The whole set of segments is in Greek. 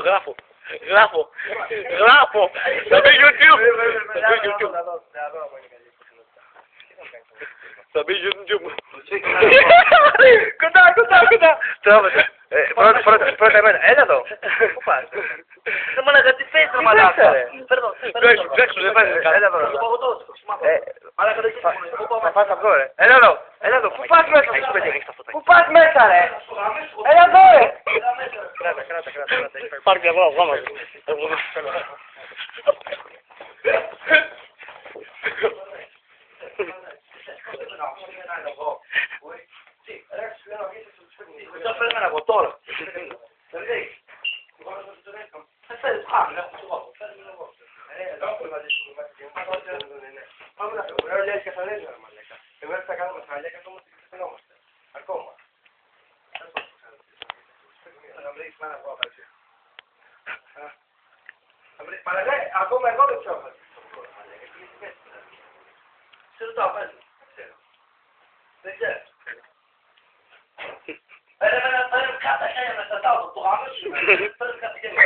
γράφω. Γράφω. Θα μπει YouTube. Θα μπει YouTube. Κοντά. Τράβεται. Πρώτα εμένα. Έλα εδώ. Πού πας? Δεν μάνα γιατί φες ρε μαλάκα. Παίξου, δεν παίζεις κάτι. Έλα εδώ. Θα πας αυτό ρε. Έλα εδώ. Πού πας μέσα? Πού πας μέσα ρε? Έλα εδώ ρε. Κράτα. Πάρ' και εγώ, βγάλω. Θα φέρνουμε από τώρα. Ακόμα εγώ δεν ξέρω. Σε ρωτάω, πες μου. Δεν ξέρω. Πέρε κάτα χέρια με στατάω, το γάμο σου. Πέρε κάτα χέρια.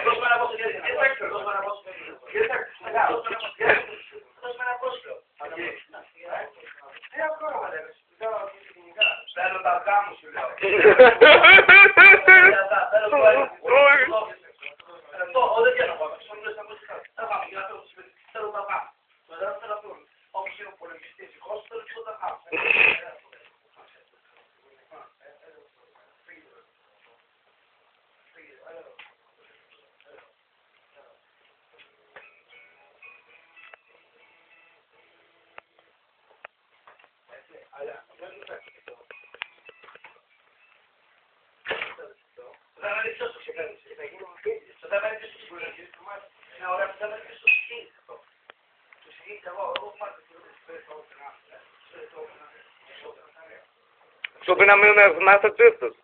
Δώσ' με ένα πόσο χέρια. Δώσ' με ένα πρόσφυλλο. Τι ακόμα μαλέκα, σου κάνω κοινικά. Θέλω τα αυγά μου σου λέω. Чтобы нам именно в Массачусетс.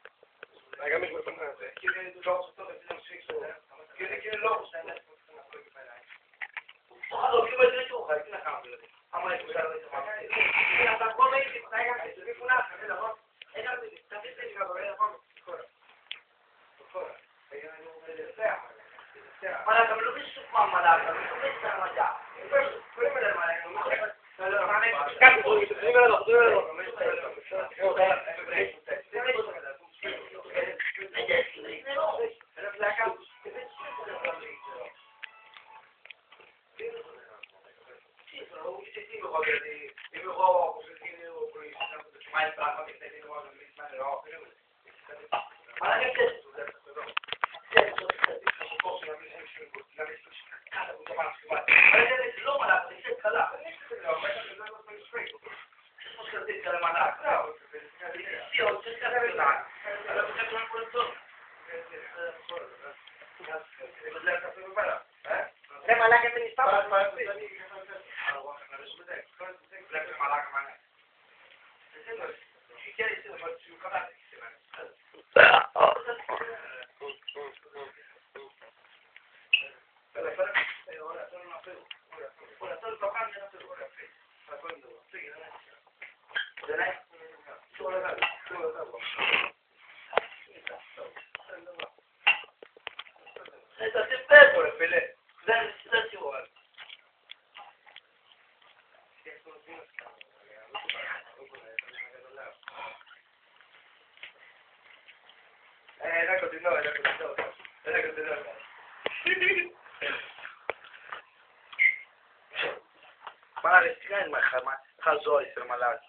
Χαζόης ρε μαλάκα.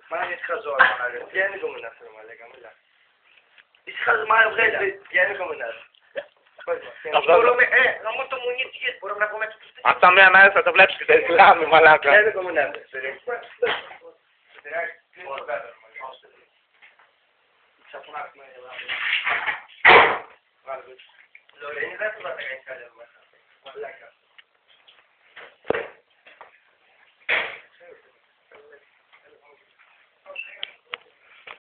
Μάνα γιατί χαζόης μαλάκα. Βγαίνει κομμενάς ρε μαλάκα, μιλά. Είσαι χαζομάρα βγαίνει, βγαίνει κομμενάς. Μπορούμε το μουνί τι μπορούμε να πούμε έτσι. Αυτά μία μέρα θα το βλέπεις και θα Ισλάμι μαλάκα. Βγαίνει κομμενάς. Λορένη δεν θα τα κάνεις καλή μαλάκα.